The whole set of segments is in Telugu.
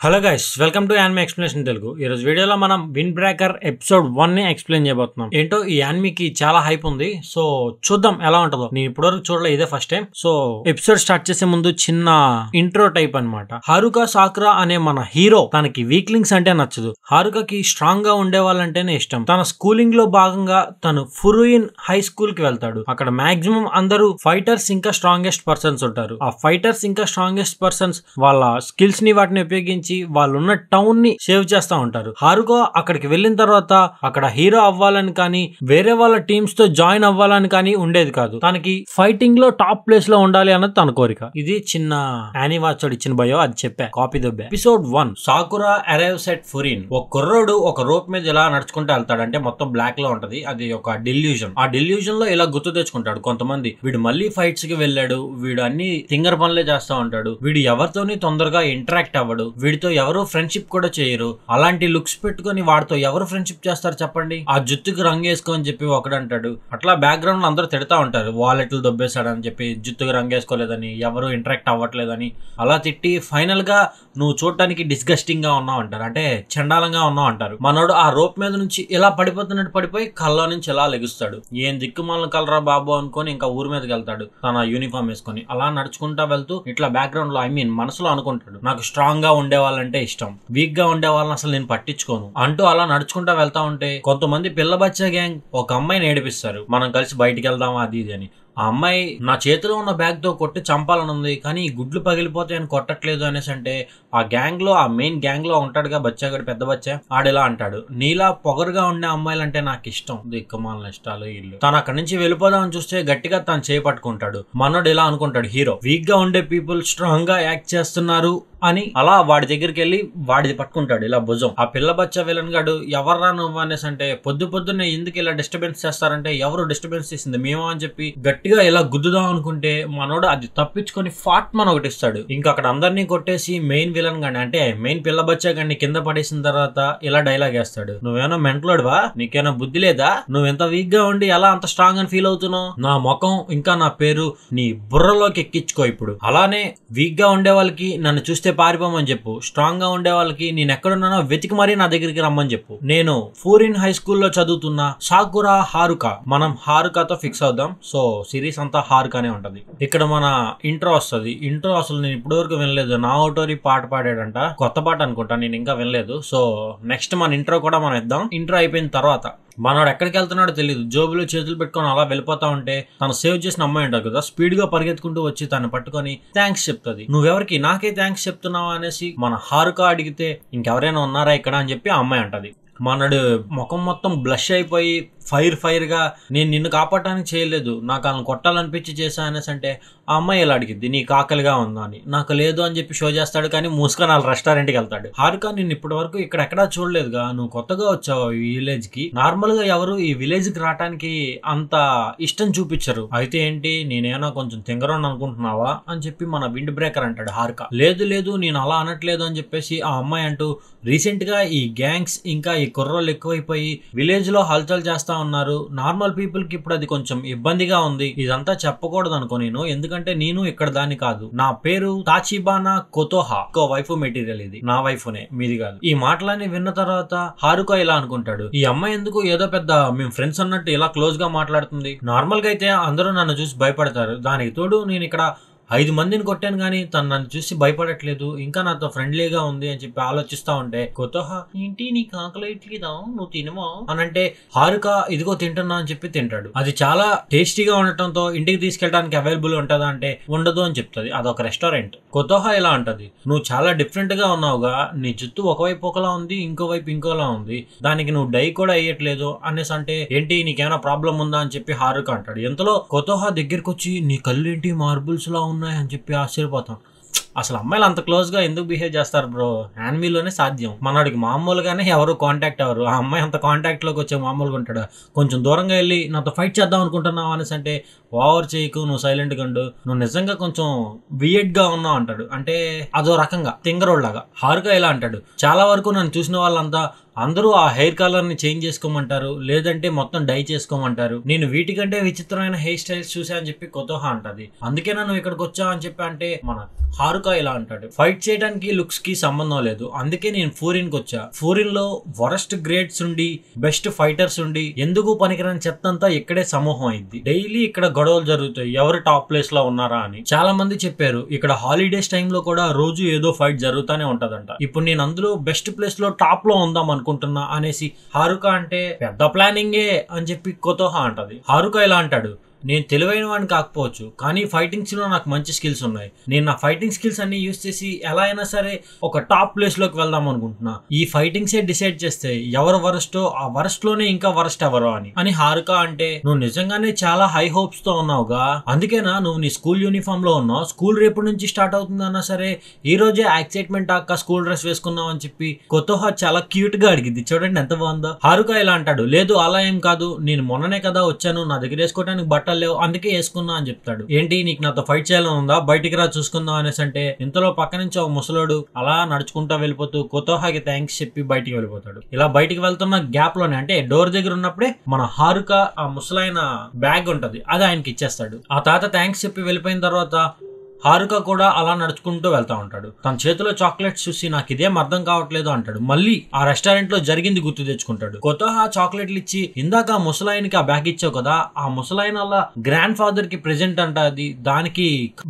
Hello guys, welcome to anime explanation Telugu. ఈ రోజు వీడియోలో మనం విండ్ బ్రేకర్ ఎపిసోడ్ 1 ని ఎక్స్ప్లెయిన్ చేయబోతున్నాం. ఏంటో ఈ యానిమేకి చాలా హైప్ ఉంది, సో చూద్దాం ఎలా ఉంటుందో. నేను ఇప్పటివరకు చూడలే, ఇదే first time. So episode start చేసే ముందు చిన్న ఇంట్రో టైప్ అన్నమాట. హారుకా సాకురా అనే మన హీరో తనకి వీక్లింగ్స్ అంటే నచ్చదు. హారుకాకి స్ట్రాంగ్ గా ఉండే వాళ్ళంటేనే ఇష్టం. తన స్కూలింగ్ లో భాగంగా తను ఫురుయిన్ హై స్కూల్ కి వెళ్తాడు. అక్కడ మాక్సిమం అందరూ ఫైటర్స్ ఇంకా స్ట్రాంగెస్ట్ పర్సన్స్ ఉంటారు. ఆ ఫైటర్స్ ఇంకా స్ట్రాంగెస్ట్ పర్సన్స్ వాళ్ళ స్కిల్స్ ని వాటిని ఉపయోగించి వాళ్ళు ఉన్న టౌన్ ని సేవ్ చేస్తా ఉంటారు. హారుకా అక్కడికి వెళ్ళిన తర్వాత అక్కడ హీరో అవ్వాలని కానీ వేరే వాళ్ళ టీమ్స్ తో జాయిన్ అవ్వాలని కానీ ఉండేది కాదు. తనకి ఫైటింగ్ లో టాప్ ప్లేస్ లో ఉండాలి అన్నది తన కోరిక. ఇది చిన్న యానివాచోడు ఇచ్చిన భయో, అది చెప్పా, కాపీ దొబ్బా. Episode 1 Sakura arrives at Furin. ఒక కుర్రోడు ఒక రోప్ మీద ఇలా నడుచుకుంటూ వెళ్తాడు. అంటే మొత్తం బ్లాక్ లో ఉంటది, అది ఒక డెల్యూజన్. ఆ డెల్యూజన్ లో ఇలా గుర్తు తెచ్చుకుంటాడు కొంతమంది. వీడు మళ్ళీ ఫైట్స్ కి వెళ్ళాడు, వీడు అన్ని తింగర్ పనులే చేస్తా ఉంటాడు, వీడు ఎవరితోని తొందరగా ఇంటరాక్ట్ అవ్వడు, వీడితో ఎవరు ఫ్రెండ్షిప్ కూడా చేయరు. అలాంటి లుక్స్ పెట్టుకుని వాడితో ఎవరు ఫ్రెండ్షిప్ చేస్తారు చెప్పండి? ఆ జుత్తుకి రంగు వేసుకోని చెప్పి ఒకడు అంటాడు. అట్లా బ్యాక్గ్రౌండ్ లో అందరూ తిడతా ఉంటారు, వాలెట్లు దొబ్బేశాడని చెప్పి, జుత్తుకి రంగు వేసుకోలేదని, ఎవరు ఇంటరాక్ట్ అవ్వట్లేదని. అలా తిట్టి ఫైనల్ గా నువ్వు చూడటానికి డిస్గస్టింగ్ గా ఉన్నావు అంటారు, అంటే చండాలంగా ఉన్నావు అంటారు. మనోడు ఆ రోప్ మీద నుంచి ఇలా పడిపోతున్నట్టు పడిపోయి కళ్ళ నుంచి ఎలా లెగుస్తాడు. ఏం దిక్కుమాలను కలరా బాబు అనుకొని ఇంకా ఊరి మీదకి వెళ్తాడు తన యూనిఫామ్ వేసుకొని. అలా నడుచుకుంటా వెళ్తూ ఇట్లా బ్యాక్గ్రౌండ్ లో మనసులో అనుకుంటాడు, నాకు స్ట్రాంగ్ గా ఉండే వాళ్ళంటే ఇష్టం, వీక్ గా ఉండే వాళ్ళని అసలు నేను పట్టించుకోను అంటూ అలా నడుచుకుంటా వెళ్తా ఉంటే కొంతమంది పిల్ల బచ్చా గ్యాంగ్ ఒక అమ్మాయిని ఏడిపిస్తారు. మనం కలిసి బయటికి వెళ్దామా అది ఇది అని. ఆ అమ్మాయి నా చేతిలో ఉన్న బ్యాగ్ తో కొట్టి చంపాలని ఉంది, కానీ ఈ గుడ్లు పగిలిపోతాయని కొట్టట్లేదు అనేసి అంటే ఆ గ్యాంగ్ లో ఆ మెయిన్ గ్యాంగ్ లో ఉంటాడుగా బచ్చాగడు, పెద్ద బచ్చా, ఆడిలా అంటాడు, నీలా పొగరుగా ఉండే అమ్మాయిలంటే నాకు ఇష్టం, దిక్కుమాలిన ఇష్టాలు ఇల్లు. తను అక్కడి నుంచి వెళ్ళిపోదామని చూస్తే గట్టిగా తను చేపట్టుకుంటాడు. మనోడు ఇలా అనుకుంటాడు, హీరో వీక్ గా ఉండే పీపుల్ స్ట్రాంగ్ గా యాక్ట్ చేస్తున్నారు అని. అలా వాడి దగ్గరికి వెళ్ళి వాడిది పట్టుకుంటాడు ఇలా భుజం. ఆ పిల్ల బచ్చా విలన్ గాడు, ఎవర్రా నువ్వు అనేసి అంటే, పొద్దున్నే ఎందుకు ఇలా డిస్టర్బెన్స్ చేస్తారంటే, ఎవరు డిస్టర్బెన్స్ చేసింది మేమో అని చెప్పి గట్టిగా ఇలా గుద్దుదాం అనుకుంటే మనోడు అది తప్పించుకొని ఫాట్ మన ఒకటి ఇస్తాడు. ఇంకా అక్కడ అందరినీ కొట్టేసి మెయిన్ విలన్ గాని, అంటే మెయిన్ పిల్ల బచ్చా గాని కింద పడేసిన తర్వాత ఇలా డైలాగ్ వేస్తాడు, నువ్వేమో మెంటలోడువా, నీకేమో బుద్ధి లేదా, నువ్వు ఎంత వీక్ గా ఉండి ఎలా అంత స్ట్రాంగ్ అని ఫీల్ అవుతున్నావు, నా ముఖం ఇంకా నా పేరు నీ బుర్రలోకి ఎక్కించుకో ఇప్పుడు. అలానే వీక్ గా ఉండే వాళ్ళకి నన్ను చూస్తే పారిపోమని చెప్పు, స్ట్రాంగ్ గా ఉండే వాళ్ళకి నేను ఎక్కడున్నానో వెతికి మరీ నా దగ్గరికి రమ్మని చెప్పు. నేను ఫూరిన్ హై స్కూల్లో చదువుతున్నా సాకురా హారుకా. మనం హారుకాతో ఫిక్స్ అవుదాం. సో సిరీస్ అంతా హారుకానే ఉంటది. ఇక్కడ మన ఇంట్రో వస్తుంది. ఇంట్రో అసలు నేను ఇప్పటి వరకు వినలేదు. నా ఓటోరి పాట పాడాడంట, కొత్త పాట అనుకుంటా, నేను ఇంకా వినలేదు. సో నెక్స్ట్ మన ఇంట్రో కూడా మనం ఇద్దాం. ఇంట్రో అయిపోయిన తర్వాత మనోడు ఎక్కడికి వెళ్తున్నాడో తెలియదు, జోబులో చేతులు పెట్టుకొని అలా వెళ్ళిపోతా ఉంటే తను సేవ్ చేసిన అమ్మాయి ఉంటారు కదా, స్పీడ్ గా పరిగెత్తుకుంటూ వచ్చి తను పట్టుకొని థ్యాంక్స్ చెప్తుంది. నువ్వెవరికి, నాకే థ్యాంక్స్ చెప్తున్నావా అనేసి మన హారుకా అడిగితే, ఇంకెవరైనా ఉన్నారా ఇక్కడ అని చెప్పి ఆ అమ్మాయి అంటది. మనడు ముఖం మొత్తం బ్లష్ అయిపోయి ఫైర్ గా, నేను నిన్ను కాపాడటానికి చేయలేదు, నాకు వాళ్ళని కొట్టాలనిపించి చేశా అనేసి అంటే ఆ అమ్మాయి ఇలా అడిగిద్ది, నీకు ఆకలిగా ఉందా అని. నాకు లేదు అని చెప్పి షో చేస్తాడు, కానీ మూసుకొని వాళ్ళ రెస్టారెంట్ కి వెళ్తాడు. హారుకా, నేను ఇప్పటి వరకు ఇక్కడ ఎక్కడా చూడలేదుగా, నువ్వు కొత్తగా వచ్చావు ఈ విలేజ్ కి, నార్మల్ గా ఎవరు ఈ విలేజ్ కి రావడానికి అంత ఇష్టం చూపించరు, అయితే ఏంటి నేనేమో కొంచెం తింగరోని అనుకుంటున్నావా అని చెప్పి మన విండ్ బ్రేకర్ అంటాడు. హారుకా, లేదు నేను అలా అనట్లేదు అని చెప్పేసి ఆ అమ్మాయి అంటూ, రీసెంట్ గా ఈ గ్యాంగ్స్ ఇంకా ఈ కుర్రోళ్ళు ఎక్కువైపోయి విలేజ్ లో హల్చల్ చేస్తా ఉన్నారు, నార్మల్ పీపుల్ కి ఇప్పుడు అది కొంచెం ఇబ్బందిగా ఉంది, ఇదంతా చెప్పకూడదు అనుకో నేను, ఎందుకంటే నేను ఇక్కడ దాన్ని కాదు, నా పేరు తాచిబానా కొతోహా, ఇంకో వైఫ్ మెటీరియల్, ఇది నా వైఫ్నే, మీది కాదు. ఈ మాటలన్నీ విన్న తర్వాత హారుకా ఇలా అనుకుంటాడు, ఈ అమ్మాయి ఎందుకు ఏదో పెద్ద మేము ఫ్రెండ్స్ అన్నట్టు ఇలా క్లోజ్ గా మాట్లాడుతుంది, నార్మల్ గా అయితే అందరూ నన్ను చూసి భయపడతారు, దానికి తోడు నేను ఇక్కడ 5 మందిని కొట్టాను కానీ తను నన్ను చూసి భయపడట్లేదు, ఇంకా నాతో ఫ్రెండ్లీగా ఉంది అని చెప్పి ఆలోచిస్తా ఉంటే, కొత్తహా ఏంటి నీకు ఆకలిట్లేదా, నువ్వు తినవా అని అంటే హారుకా ఇదిగో తింటున్నా అని చెప్పి తింటాడు. అది చాలా టేస్టీగా ఉండటంతో ఇంటికి తీసుకెళ్ళడానికి అవైలబుల్ ఉంటుందా అంటే ఉండదు అని చెప్తుంది. అదొక రెస్టారెంట్. కొత్తహా ఇలా అంటది, నువ్వు చాలా డిఫరెంట్ గా ఉన్నావుగా, నీ జుట్టు ఒకవైపు ఒకలా ఉంది, ఇంకోవైపు ఇంకోలా ఉంది, దానికి నువ్వు డై కూడా వేయట్లేదు అనేసి అంటే, ఏంటి నీకేమైనా ప్రాబ్లం ఉందా అని చెప్పి హారుకా అంటాడు. ఎంతలో కొత్తహా దగ్గరికి వచ్చి, నీ కళ్ళు ఏంటి మార్బుల్స్ లా ఉన్నాయని చెప్పి ఆశ్చర్యపోతాం. అసలు అమ్మాయిలు అంత క్లోజ్ గా ఎందుకు బిహేవ్ చేస్తారు బ్రో, యానిమీలోనే సాధ్యం, మనోడికి మామూలుగానే ఎవరు కాంటాక్ట్ అవ్వరు, ఆ అమ్మాయి అంత కాంటాక్ట్ లోకి వచ్చే మామూలుగా ఉంటాడు. కొంచెం దూరంగా వెళ్ళి నాతో ఫైట్ చేద్దాం అనుకుంటున్నావు అనేసి అంటే, ఓవర్ చేయకు, నువ్వు సైలెంట్ గా ఉండు, నువ్వు నిజంగా కొంచెం వియర్డ్ గా ఉన్నావు అంటాడు. అంటే అదో రకంగా తింగరోడ్లాగా. హారుకా ఇలా అంటాడు, చాలా వరకు నన్ను చూసిన వాళ్ళంతా అందరూ ఆ హెయిర్ కలర్ ని చేంజ్ చేసుకోమంటారు, లేదంటే మొత్తం డై చేసుకోమంటారు. నేను వీటికంటే విచిత్రమైన హెయిర్ స్టైల్స్ చూసా అని చెప్పి కొత్తోహా అంటది. అందుకే నన్ను ఇక్కడికి వచ్చా అని చెప్పి అంటే మన హారుకా ఇలా అంటాడు. ఫైట్ చేయడానికి లుక్స్ కి సంబంధం లేదు, అందుకే నేను ఫోరిన్ కి వచ్చా. ఫోరిన్ లో వరస్ట్ గ్రేడ్స్ ఉండి బెస్ట్ ఫైటర్స్ ఉండి ఎందుకు పనికిరాని చెత్త అంతా ఇక్కడే సమూహం అయింది. డైలీ ఇక్కడ గొడవలు జరుగుతాయి, ఎవరు టాప్ ప్లేస్ లో ఉన్నారా అని. చాలా మంది చెప్పారు ఇక్కడ హాలిడేస్ టైమ్ లో కూడా రోజు ఏదో ఫైట్ జరుగుతానే ఉంటదంట. ఇప్పుడు నేను అందులో బెస్ట్ ప్లేస్ లో టాప్ లో ఉందాం అనుకుంటున్నా అనేసి హారుకా అంటే పెద్ద ప్లానింగే అని చెప్పి కొత్తోహా అంటది. హారుకా ఇలా అంటాడు, నేను తెలివైన వాడిని కాకపోవచ్చు, కానీ ఫైటింగ్స్ లో నాకు మంచి స్కిల్స్ ఉన్నాయి. నేను నా ఫైటింగ్ స్కిల్స్ అన్ని యూజ్ చేసి ఎలా అయినా సరే ఒక టాప్ ప్లేస్ లోకి వెళ్దాం అనుకుంటున్నా. ఈ ఫైటింగ్స్ డిసైడ్ చేస్తే ఎవరు వరస్టో ఆ వరస్ట్ లోనే ఇంకా వరస్ట్ ఎవరో అని హారుకా అంటే, నువ్వు నిజంగానే చాలా హై హోప్స్ తో ఉన్నావుగా, అందుకేనా నువ్వు నీ స్కూల్ యూనిఫామ్ లో ఉన్నావు. స్కూల్ రేపు నుంచి స్టార్ట్ అవుతుందన్నా సరే ఈ రోజే ఎక్సైట్మెంట్ అక్క స్కూల్ డ్రెస్ వేసుకున్నావు అని చెప్పి కొత్తోహా చాలా క్యూట్ గా అడిగింది. చూడండి ఎంత బాగుందో. హారుకా ఇలా అంటాడు, లేదు అలా ఏం కాదు, నేను మొన్ననే కదా వచ్చాను, నా దగ్గర వేసుకోవడానికి బట్టలు లేవు, అందుకే వేసుకున్నా అని చెప్తాడు. ఏంటి నీకు నాతో ఫైట్ చేయాలని ఉందా, బయటికి రా చూసుకుందాం అనేసి అంటే, ఇంతలో పక్క నుంచి ఒక ముసలోడు అలా నడుచుకుంటా వెళ్ళిపోతూ కొత్తోహాకి థ్యాంక్స్ చెప్పి బయటికి వెళ్ళిపోతాడు. ఇలా బయటికి వెళ్తున్న గ్యాప్ లోనే అంటే డోర్ దగ్గర ఉన్నప్పుడే మన హారుకా ఆ ముసలైన బ్యాగ్ ఉంటది అది ఆయనకి ఇచ్చేస్తాడు. ఆ తాత థ్యాంక్స్ చెప్పి వెళ్ళిపోయిన తర్వాత హారుకా కూడా అలా నడుచుకుంటూ వెళ్తా ఉంటాడు. తన చేతిలో చాక్లెట్స్ చూసి నాకు ఇదేం అర్థం కావట్లేదు అంటాడు. మళ్ళీ ఆ రెస్టారెంట్ లో జరిగింది గుర్తు తెచ్చుకుంటాడు. కొత్తోహా చాక్లెట్లు ఇచ్చి, ఇందాక ఆ ముసలాయనకి ఆ బ్యాగ్ ఇచ్చావు కదా, ఆ ముసలాయన అలా గ్రాండ్ ఫాదర్ కి ప్రెజెంట్ అంట, అది దానికి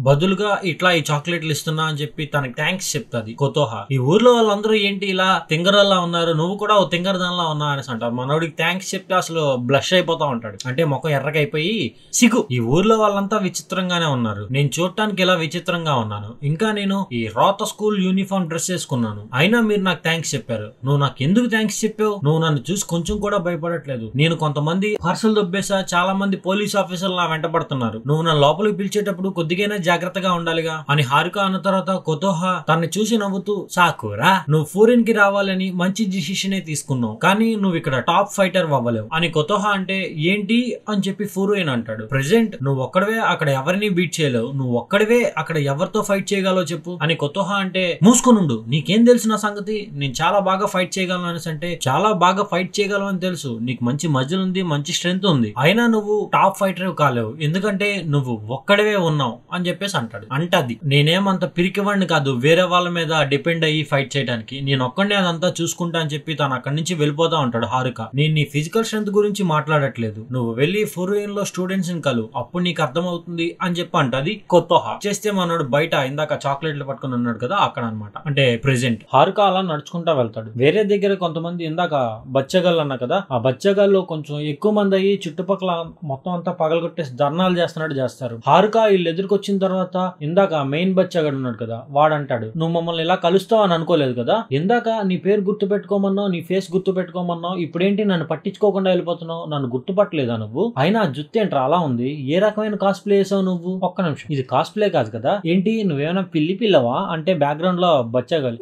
బదులుగా ఇట్లా ఈ చాక్లెట్లు ఇస్తున్నా అని చెప్పి తనకి థ్యాంక్స్ చెప్తాది కొత్తోహా. ఈ ఊర్లో వాళ్ళందరూ ఏంటి ఇలా తింగరల్లా ఉన్నారు, నువ్వు కూడా ఓ తింగరదాన్లా ఉన్నావు అనేసి అంటారు. మనోడికి థ్యాంక్స్ చెప్తే అసలు బ్లష్ అయిపోతా ఉంటాడు, అంటే ముఖం ఎర్రగైపోయి సిగ్గు. ఈ ఊర్లో వాళ్ళంతా విచిత్రంగానే ఉన్నారు, నేను చూడటానికి ఇలా విచిత్రంగా ఉన్నాను, ఇంకా నేను ఈ రోత స్కూల్ యూనిఫామ్ డ్రెస్ వేసుకున్నాను, అయినా మీరు నాకు థ్యాంక్స్ చెప్పారు. నువ్వు నాకు ఎందుకు థ్యాంక్స్ చెప్పావు? నువ్వు నన్ను చూసి కొంచెం కూడా భయపడట్లేదు. నేను కొంతమంది పార్సల్ దొబ్బేసా, చాలా మంది పోలీస్ ఆఫీసర్లు నా వెంటబడుతున్నారు, నువ్వు నా లోపలికి పిలిచేటప్పుడు కొద్దిగానే జాగ్రత్తగా ఉండాలిగా అని హారుకా అన్న తర్వాత కొత్తోహా తనని చూసి నవ్వుతూ, సాకురా నువ్వు ఫోరెన్ కి రావాలని మంచి డిసిషనే తీసుకున్నావు, కానీ నువ్వు ఇక్కడ టాప్ ఫైటర్ అవ్వలేవు అని కొత్తోహా అంటే, ఏంటి అని చెప్పి ఫోరెన్ అంటాడు. ప్రెసెంట్ నువ్వు ఒక్కడవే అక్కడ ఎవరిని బీట్ చేయలేవు, నువ్వు ఒక్కడవే అక్కడ ఎవరితో ఫైట్ చేయగలవో చెప్పు అని కొత్తోహా అంటే, మూసుకొనుండు నీకేం తెలుసు నా సంగతి, నేను చాలా బాగా ఫైట్ చేయగలను అనేసి అంటే, చాలా బాగా ఫైట్ చేయగలను అని తెలుసు, నీకు మంచి మజిల్ ఉంది, మంచి స్ట్రెంగ్త్ ఉంది, అయినా నువ్వు టాప్ ఫైటర్ కాలేవు ఎందుకంటే నువ్వు ఒక్కడవే ఉన్నావు అని చెప్పేసి అంటాడు. అంటది, నేనేమంత పిరికివాడిని కాదు వేరే వాళ్ళ మీద డిపెండ్ అయ్యి ఫైట్ చేయడానికి, నేను ఒక్కడే అదంతా చూసుకుంటా అని చెప్పి తను అక్కడి నుంచి వెళ్ళిపోతా ఉంటాడు. హారుకా, నేను నీ ఫిజికల్ స్ట్రెంగ్త్ గురించి మాట్లాడట్లేదు, నువ్వు వెళ్ళి ఫోరియన్ లో స్టూడెంట్స్ ని కలు, అప్పుడు నీకు అర్థం అవుతుంది అని చెప్పి అంటది కొత్తోహా. చేస్తే మనోడు బయట ఇందాక చాక్లెట్లు పట్టుకుని ఉన్నాడు కదా అక్కడ అనమాట, అంటే ప్రెసెంట్ హారుకా అలా నడుచుకుంటా వెళ్తాడు. వేరే దగ్గర కొంతమంది ఇందాక బచ్చగాళ్ళు అన్నా కదా, ఆ బచ్చగాళ్ళు కొంచెం ఎక్కువ మంది అయ్యి చుట్టుపక్కల మొత్తం అంతా పగలగొట్టేసి ధర్నాలు చేస్తారు. హారుకా వీళ్ళు ఎదురుకొచ్చిన తర్వాత ఇందాక మెయిన్ బచ్చగాడు ఉన్నాడు కదా, వాడంటాడు, నువ్వు మమ్మల్ని ఇలా కలుస్తావు అని అనుకోలేదు కదా, ఇందాక నీ పేరు గుర్తు పెట్టుకోమన్నావు, నీ ఫేస్ గుర్తు పెట్టుకోమన్నావు, ఇప్పుడేంటి నన్ను పట్టించుకోకుండా వెళ్ళిపోతున్నావు, నన్ను గుర్తుపట్టలేదా నువ్వు, అయినా జుత్తు ఏంట్రా అలా ఉంది, ఏ రకమైన కాస్ప్లే వేసావు నువ్వు, ఒక్క నిమిషం ఇది కాస్ప్లే కాదు కదా, ఏంటి నువ్వేమైనా పిల్లవా అంటే బ్యాక్గ్రౌండ్ లో బచ్చగాళ్ళు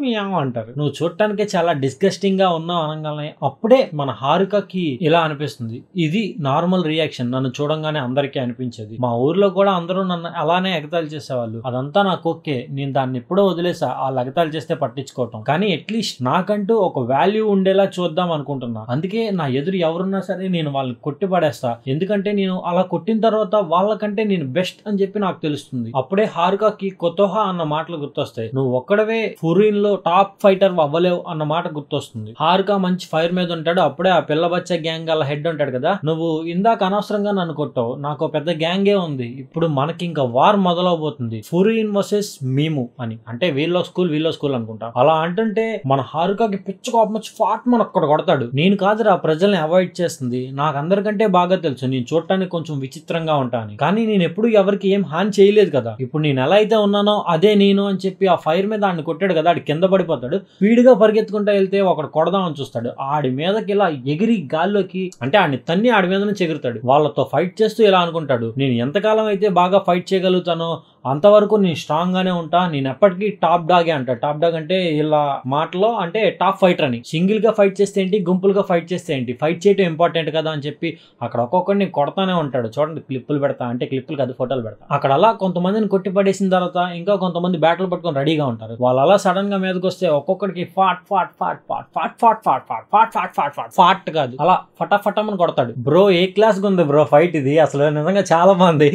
మియావ్ అంటారు. నువ్వు చూడటానికి చాలా డిస్గస్టింగ్ గా ఉన్నావు అనగానే అప్పుడే మన హారుకాకి ఇలా అనిపిస్తుంది, ఇది నార్మల్ రియాక్షన్, నన్ను చూడంగానే అందరికీ అనిపించేది, మా ఊర్లో కూడా అందరూ నన్ను అలానే ఎగతాళి చేసేవాళ్ళు, అదంతా నాకు ఓకే, నేను దాన్ని ఎప్పుడో వదిలేసా వాళ్ళు ఎగతాళి చేస్తే పట్టించుకోవటం, కానీ అట్లీస్ట్ నాకంటూ ఒక వాల్యూ ఉండేలా చూద్దాం అనుకుంటున్నా, అందుకే నా ఎదురు ఎవరున్నా సరే నేను వాళ్ళని కొట్టి పడేస్తా, ఎందుకంటే నేను అలా కొట్టిన తర్వాత వాళ్ళకంటే నేను బెస్ట్ అని చెప్పి నాకు తెలుస్తుంది. అప్పుడే హారుకాకి కొత్తోహా అన్న మాటలు గుర్తొస్తాయి, నువ్వు ఒక్కడవే ఫోరియన్ లో టాప్ ఫైటర్ అవ్వలేవు అన్న మాట గుర్తొస్తుంది. హారుకా మంచి ఫైర్ మీద ఉంటాడు. అప్పుడే ఆ పిల్ల బచ్చ గ్యాంగ్ అలా హెడ్ ఉంటాడు కదా, నువ్వు ఇందాక అనవసరంగా నన్ను కొట్టావు, నాకు పెద్ద గ్యాంగే ఉంది, ఇప్పుడు మనకి ఇంకా వార్ మొదలవబోతుంది, ఫోరియన్ వర్సెస్ మేము అని, అంటే వీళ్ళో స్కూల్ అనుకుంటా. అలా అంటుంటే మన హారుకాకి పిచ్చ కోపం వచ్చి ఫాట్ మన ఒక్కడ కొడతాడు. నేను కాదురా ప్రజల్ని అవాయిడ్ చేస్తుంది, నాకు అందరికంటే బాగా తెలుసు నేను చూడటానికి కొంచెం విచిత్రంగా ఉంటాను, కానీ నేను ఎప్పుడు ఎవరికి ఏం హాని చేయలేదు కదా, ఇప్పుడు నేను ఎలా అయితే ఉన్నానో అదే నేను అని చెప్పి ఆ ఫైర్ మీద ఆడిని కొట్టాడు కదా, ఆడి కింద పడిపోతాడు. స్పీడ్ గా పరిగెత్తుకుంటా వెళ్తే ఒకడు కొడదామని చూస్తాడు, ఆడి మీదకి ఇలా ఎగిరి గాల్లోకి అంటే ఆడిని తన్ని ఆడి మీద నుంచి ఎగురుతాడు. వాళ్ళతో ఫైట్ చేస్తూ ఇలా అనుకుంటాడు, నేను ఎంతకాలం అయితే బాగా ఫైట్ చేయగలుగుతానో అంతవరకు నేను స్ట్రాంగ్ గానే ఉంటా, నేను ఎప్పటికీ టాప్ డాగే అంట. టాప్ డాగ్ అంటే ఇలా మాటలో అంటే టాప్ ఫైటర్ అని. సింగిల్ గా ఫైట్ చేస్తే ఏంటి, గుంపులుగా ఫైట్ చేస్తే ఏంటి, ఫైట్ చేయడం ఇంపార్టెంట్ కదా అని చెప్పి అక్కడ ఒక్కొక్కడిని కొడతానే ఉంటాడు. చూడండి, క్లిప్పులు పెడతా, అంటే క్లిప్పులు కాదు ఫోటోలు పెడతా. అక్కడ అలా కొంతమందిని కొట్టి పడేసిన తర్వాత ఇంకా కొంతమంది బ్యాట్లు పట్టుకొని రెడీగా ఉంటారు. వాళ్ళు అలా సడన్ గా మీదకి వస్తే ఒక్కొక్కడికి ఫాట్ ఫాట్ ఫాట్ ఫాట్ ఫాట్ ఫాట్ ఫాట్ ఫాట్ ఫాట్ ఫాట్ ఫాట్ ఫాట్ ఫాట్ కాదు, అలా ఫటాఫటమని కొడతాడు. బ్రో ఏ క్లాస్ గా ఉంది బ్రో ఫైట్ ఇది, అసలు నిజంగా చాలా బాగుంది.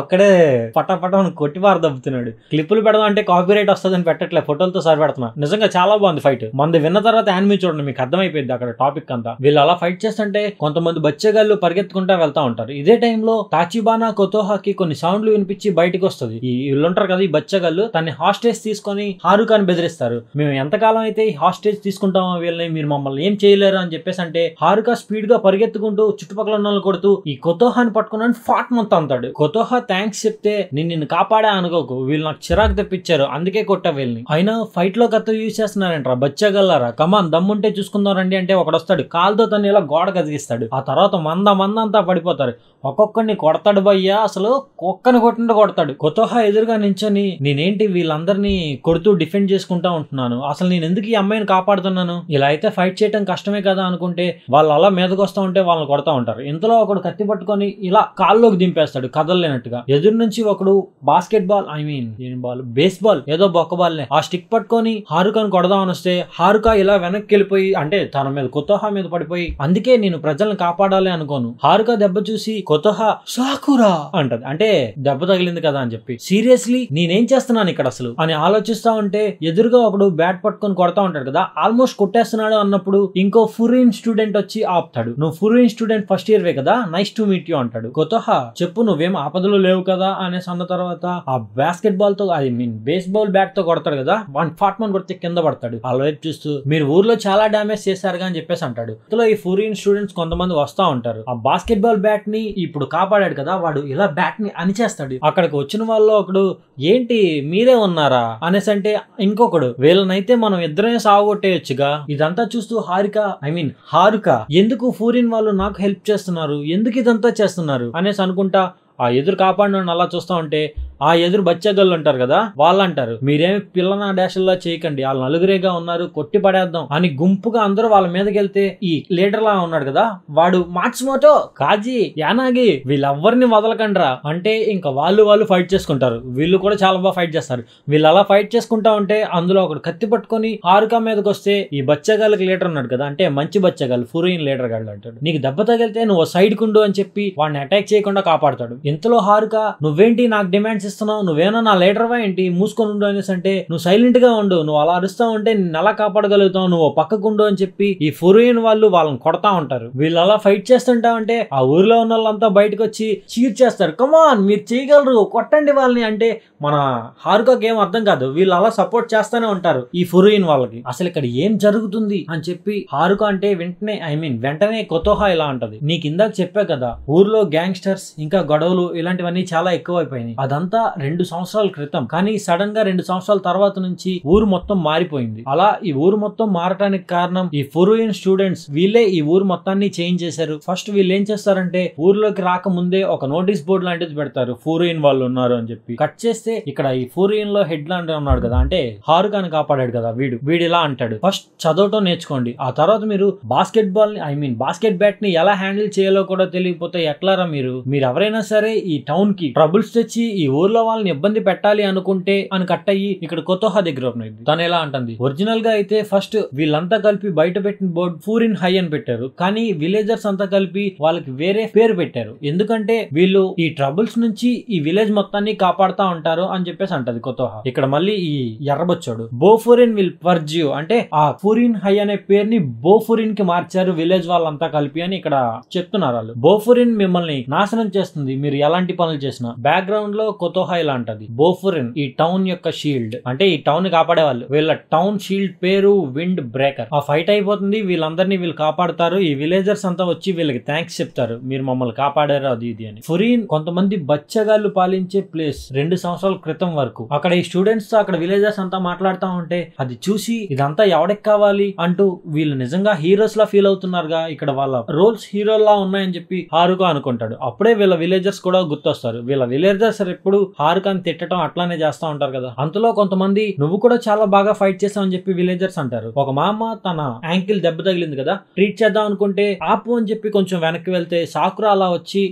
ఒక్కడే ఫటాఫటమని కొట్టి వారు దబ్బుతున్నాడు. క్లిప్పులు పెడదాం అంటే కాపీ రైట్ వస్తుందని పెట్టట్లే, ఫోటోలతో సరి పెడుతున్నా. నిజంగా చాలా బాగుంది ఫైట్. మంది విన్న తర్వాత యానిమీ చూడండి, మీకు అర్థమైపోయింది అక్కడ టాపిక్ అంతా. వీళ్ళు అలా ఫైట్ చేస్తుంటే కొంతమంది బచ్చగాళ్ళు పరిగెత్తుకుంటా వెళ్తా ఉంటారు. ఇదే టైంలో తాచిబానా కొతోహాకి కొన్ని సౌండ్లు వినిపించి బయటకు వస్తుంది. ఈ వీళ్ళు ఉంటారు కదా, ఈ బచ్చగాళ్ళు తన్ని హాస్టేజ్ తీసుకొని హారుకాని బెదిరిస్తారు. మేము ఎంతకాలం అయితే ఈ హాస్టేజ్ తీసుకుంటామో వీళ్ళని, మీరు మమ్మల్ని ఏం చేయలేరు అని చెప్పేసి అంటే హారుకా స్పీడ్ గా పరిగెత్తుకుంటూ చుట్టుపక్కల ఉన్న వాళ్ళు కొడుతూ ఈ కొతోహాని పట్టుకున్నాను ఫాట్ మొత్తం అంతాడు. కొతోహా థ్యాంక్స్ చెప్తే నిన్ను కాపాడా అనుకోకు, వీళ్ళు నాకు చిరాకు తెప్పించారు అందుకే కొట్టా వీళ్ళని. అయినా ఫైట్ లో కత్త యూజ్ చేస్తున్నారంటారా బచ్చగల్లారా, కమాన్ దమ్ముంటే చూసుకుందాం రండి అంటే ఒకడు వస్తాడు, కాలుతో తను ఇలా గోడ కదిగిస్తాడు. ఆ తర్వాత మందంతా పడిపోతారు. ఒక్కొక్కడిని కొడతాడు భయ్యా, అసలు ఒక్కని కొట్టినట్టు కొడతాడు. కొతోహా ఎదురుగా నించొని నేనేంటి వీళ్ళందరినీ కొడుతూ డిఫెండ్ చేసుకుంటా ఉంటున్నాను, అసలు నేను ఎందుకు ఈ అమ్మాయిని కాపాడుతున్నాను, ఇలా అయితే ఫైట్ చేయడం కష్టమే కదా అనుకుంటే వాళ్ళు అలా మీదకి వస్తూ ఉంటే వాళ్ళని కొడతా ఉంటారు. ఇంతలో ఒకడు కత్తి పట్టుకొని ఇలా కాల్లోకి దింపేస్తాడు కదలలేనట్టుగా. ఎదురు నుంచి ఒకడు బాస్కెట్ బాల్ బేస్ బాల్ ఏదో బొక్క బాల్నే ఆ స్టిక్ పట్టుకొని హారుకాని కొడదామని వస్తే హారుకా ఇలా వెనక్కి వెళ్ళిపోయి అంటే తన మీద కొతోహా మీద పడిపోయి, అందుకే నేను ప్రజల్ని కాపాడాలి అనుకోను. హారుకా దెబ్బ చూసి కొతోహా సాకురా అంటది, అంటే దెబ్బ తగిలింది కదా అని చెప్పి. సీరియస్లీ నేనేం చేస్తున్నాను ఇక్కడ అసలు అని ఆలోచిస్తా ఉంటే ఎదురుగా ఒకడు బ్యాట్ పట్టుకొని కొడతా ఉంటాడు కదా, ఆల్మోస్ట్ కొట్టేస్తున్నాడు అన్నప్పుడు ఇంకో ఫురీన్ స్టూడెంట్ వచ్చి ఆపుతాడు. నువ్వు ఫురీన్ స్టూడెంట్ ఫస్ట్ ఇయర్ వే కదా, నైస్ టు మీట్ యూ అంటాడు. కొతోహా చెప్పు నువ్వేం ఆపదలో లేవు కదా అనేసి అన్న తర్వాత ఆ బాస్కెట్ బాల్ తో బేస్ బాల్ బ్యాట్ తో కొడతాడు కదా, వన్ ఫాట్మన్ కొడితే కింద పడతాడు. ఆ వైపు చూస్తూ మీరు ఊర్లో చాలా డ్యామేజ్ చేశారుగా అని చెప్పేసి అంటాడు. ఇందులో ఈ ఫురీన్ స్టూడెంట్స్ కొంతమంది వస్తా ఉంటారు. ఆ బాస్కెట్ బాల్ బ్యాట్ ని ఇప్పుడు కాపాడాడు కదా వాడు, ఇలా బ్యాట్ ని అనిచేస్తాడు. అక్కడికి వచ్చిన వాళ్ళు ఒకడు ఏంటి మీరే ఉన్నారా అనేసి అంటే ఇంకొకడు వీళ్ళనైతే మనం ఇద్దరే సాగొట్టేయొచ్చుగా. ఇదంతా చూస్తూ హారుకా ఎందుకు ఫూరిన్ వాళ్ళు నాకు హెల్ప్ చేస్తున్నారు, ఎందుకు ఇదంతా చేస్తున్నారు అనేసి అనుకుంటా ఆ ఎదురు కాపాడిన అలా చూస్తా ఉంటే ఆ ఎదురు బచ్చగళ్ళు ఉంటారు కదా, వాళ్ళు అంటారు మీరేమి పిల్లనా డాషల్లా చేయకండి, వాళ్ళు నలుగురేగా ఉన్నారు కొట్టి పడేద్దాం అని గుంపుగా అందరూ వాళ్ళ మీదకి వెళ్తే ఈ లీడర్ లా ఉన్నాడు కదా వాడు మాట్సుమోటో కాజీ యానాగి వీళ్ళెవ్వరిని వదలకండ్రా అంటే ఇంకా వాళ్ళు ఫైట్ చేసుకుంటారు. వీళ్ళు కూడా చాలా బాగా ఫైట్ చేస్తారు. వీళ్ళు అలా ఫైట్ చేసుకుంటా ఉంటే అందులో ఒకడు కత్తి పట్టుకొని హారుకా మీదకి వస్తే ఈ బచ్చగాళ్ళకి లీడర్ ఉన్నాడు కదా, అంటే మంచి బచ్చగాళ్ళు ఫురీన్ లీడర్ గాళ్ళు అంటాడు, నీకు దెబ్బ తగిలితే నువ్వు సైడ్ కుండు అని చెప్పి వాడిని అటాక్ చేయకుండా కాపాడుతాడు. ఇంతలో హారుకా నువ్వేంటి నాకు డిమాండ్స్ ఇస్తున్నావు, నువ్వేనా నా లీడర్వా ఏంటి, మూసుకొని ఉండు అనేసి అంటే నువ్వు సైలెంట్ గా ఉండు, నువ్వు అలా అరుస్తా ఉంటే నిన్ను ఎలా కాపాడగలుగుతావు, నువ్వు పక్కకుండు అని చెప్పి ఈ ఫురీన్ వాళ్ళు వాళ్ళని కొడతా ఉంటారు. వీళ్ళు అలా ఫైట్ చేస్తుంటా ఉంటే ఆ ఊర్లో ఉన్న వాళ్ళంతా బయటకు వచ్చి చీర్ చేస్తారు, కమాన్ మీరు చేయగలరు కొట్టండి వాళ్ళని అంటే మన హారుకాకి ఏం అర్థం కాదు, వీళ్ళు అలా సపోర్ట్ చేస్తానే ఉంటారు ఈ ఫురీన్ వాళ్ళకి. అసలు ఇక్కడ ఏం జరుగుతుంది అని చెప్పి హారుకా అంటే వెంటనే కొతోహా ఇలా అంటది, నీకు ఇందాక చెప్పా కదా ఊర్లో గ్యాంగ్స్టర్స్ ఇంకా గొడవలు ఇలాంటివన్నీ చాలా ఎక్కువైపోయినాయి, అదంతా 2 సంవత్సరాల క్రితం, కానీ సడన్ గా 2 సంవత్సరాల తర్వాత నుంచి ఊరు మొత్తం మారిపోయింది. అలా ఈ ఊరు మొత్తం మారటానికి కారణం ఈ ఫురీన్ స్టూడెంట్స్, వీళ్ళే ఈ ఊరు మొత్తాన్ని చేంజ్ చేశారు. ఫస్ట్ వీళ్ళు ఏం చేస్తారంటే ఊర్లోకి రాకముందే ఒక నోటీస్ బోర్డు లాంటిది పెడతారు ఫురీన్ వాళ్ళు ఉన్నారు అని చెప్పి. కట్ చేస్తే ఇక్కడ ఈ ఫురీన్ లో హెడ్ లాంటి ఉన్నాడు కదా, అంటే హారుకాని కాపాడాడు కదా వీడు ఇలా అంటాడు, ఫస్ట్ చదవటం నేర్చుకోండి, ఆ తర్వాత మీరు బాస్కెట్ బాల్ ని బాస్కెట్ బ్యాట్ ని ఎలా హ్యాండిల్ చేయాలో కూడా తెలియకపోతే ఎట్లారా మీరు ఎవరైనా సరే ఈ టౌన్ కి ట్రబుల్స్ తెచ్చి ఈ ఊర్లో వాళ్ళని ఇబ్బంది పెట్టాలి అనుకుంటే అని కట్ అయ్యి ఇక్కడ కొతోహా దగ్గర తను ఎలా అంటుంది, ఒరిజినల్ గా అయితే ఫస్ట్ వీళ్ళంతా కలిపి బయట పెట్టిన బోర్డు ఫూరిన్ హై అని పెట్టారు, కానీ విలేజర్స్ అంతా కలిపి వాళ్ళకి వేరే పేరు పెట్టారు, ఎందుకంటే వీళ్ళు ఈ ట్రబుల్స్ నుంచి ఈ విలేజ్ మొత్తాన్ని కాపాడుతా ఉంటారు అని చెప్పేసి అంటది కొతోహా. ఇక్కడ మళ్ళీ ఈ ఎర్రబొచ్చాడు బోఫురిన్ విల్ పర్జ్యూ అంటే ఆ ఫూరిన్ హై అనే పేరుని బోఫురిన్ కి మార్చారు విలేజ్ వాళ్ళంతా కలిపి అని ఇక్కడ చెప్తున్నారు వాళ్ళు. బోఫురిన్ మిమ్మల్ని నాశనం చేస్తుంది మీరు ఎలాంటి పనులు చేసినా. బ్యాక్గ్రౌండ్ లో కొతోహా ఇలా అంటది, బోఫురిన్ ఈ టౌన్ యొక్క షీల్డ్, అంటే ఈ టౌన్ ని కాపాడే వాళ్ళు, వీళ్ళ టౌన్ షీల్డ్ పేరు విండ్ బ్రేకర్. ఆ ఫైట్ అయిపోతుంది, వీళ్ళందరినీ వీళ్ళు కాపాడుతారు, ఈ విలేజర్స్ అంతా వచ్చి వీళ్ళకి థ్యాంక్స్ చెప్తారు మీరు మమ్మల్ని కాపాడారు అది ఇది అని. ఫురీన్ కొంతమంది బచ్చగాళ్ళు పాలించే ప్లేస్ 2 సంవత్సరాల క్రితం వరకు. అక్కడ ఈ స్టూడెంట్స్ తో అక్కడ విలేజర్స్ అంతా మాట్లాడుతూ ఉంటే అది చూసి ఇదంతా ఎవడికి కావాలి అంటూ వీళ్ళు నిజంగా హీరోస్ లా ఫీల్ అవుతున్నారుగా, ఇక్కడ వాళ్ళ రోల్స్ హీరోలా ఉన్నాయని చెప్పి హారుకా అనుకుంటాడు. అప్పుడే వీళ్ళ విలేజర్స్ కూడా గుర్తొస్తారు. వీళ్ళ విలేజర్స్ ఎప్పుడు హారుకాని తిట్టడం అట్లానే చేస్తా ఉంటారు కదా. అంతలో కొంతమంది నువ్వు కూడా చాలా బాగా ఫైట్ చేసావు అని చెప్పి విలేజర్స్ అంటారు. ఒక మామ తన యాంకిల్ దెబ్బ తగిలింది కదా, ట్రీట్ చేద్దాం అనుకుంటే ఆపు అని చెప్పి కొంచెం వెనక్కి వెళ్తే సాకురా అలా వచ్చి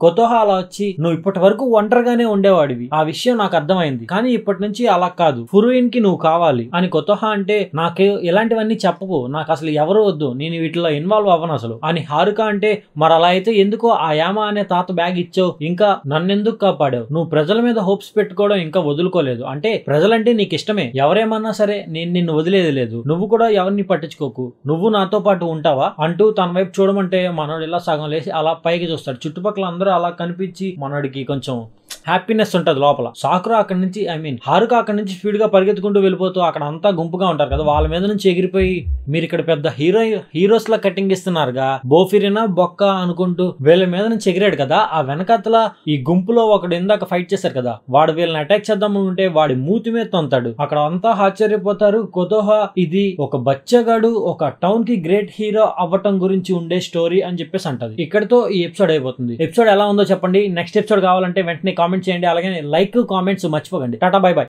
కొతోహా అలా వచ్చి నువ్వు ఇప్పటి వరకు ఒంటరిగానే ఉండేవాడివి, ఆ విషయం నాకు అర్థమైంది, కానీ ఇప్పటి నుంచి అలా కాదు, ఫురుయిన్ కి నువ్వు కావాలి అని కొతోహా అంటే నాకు ఇలాంటివన్నీ చెప్పకు, నాకు అసలు ఎవరు వద్దు, నేను వీటిలో ఇన్వాల్వ్ అవ్వను అసలు అని హారుక అంటే, మరి అలా అయితే ఎందుకో ఆ యామ అనే తాత బ్యాగ్ ఇచ్చావు, ఇంకా నన్నెందుకు కాపాడావు, నువ్వు ప్రజల మీద హోప్స్ పెట్టుకోవడం ఇంకా వదులుకోలేదు, అంటే ప్రజలంటే నీకు ఇష్టమే, ఎవరేమన్నా సరే నేను నిన్ను వదిలేది లేదు, నువ్వు కూడా ఎవరిని పట్టించుకోకు, నువ్వు నాతో పాటు ఉంటావా అంటూ తన వైపు చూడమంటే మనోడు ఇలా సగం లేసి అలా పైకి చూస్తాడు. చుట్టుపక్కల అందరూ అలా కనిపించి మనోడికి కొంచెం హ్యాపీనెస్ ఉంటది లోపల. సాకురా అక్కడి నుంచి హారుక అక్కడి నుంచి స్పీడ్ గా పరిగెత్తుకుంటూ వెళ్ళిపోతూ అక్కడ అంతా గుంపుగా ఉంటారు కదా, వాళ్ళ మీద నుంచి ఎగిరిపోయి మీరు ఇక్కడ పెద్ద హీరోస్ లా కటింగ్ ఇస్తున్నారుగా, బోఫిరినా బొక్క అనుకుంటూ వీళ్ళ మీద నుంచి ఎగిరాడు కదా, ఆ వెనకాతల ఈ గుంపులో ఒకడు ఇందాక ఫైట్ చేశారు కదా, వాడు వీళ్ళని అటాక్ చేద్దాం ఉంటే వాడి మూతి మీద తొంతాడు. అక్కడ అంతా ఆశ్చర్యపోతారు. కొతోహా ఇది ఒక బచ్చగాడు ఒక టౌన్ కి గ్రేట్ హీరో అవ్వటం గురించి ఉండే స్టోరీ అని చెప్పేసి అంటది. ఇక్కడతో ఈ ఎపిసోడ్ అయిపోతుంది. ఎపిసోడ్ ఎలా ఉందో చెప్పండి. నెక్స్ట్ ఎపిసోడ్ కావాలంటే వెంటనే కామెంట్ చేయండి. అలాగే లైక్ కామెంట్స్ మర్చిపోకండి. Tata bye by.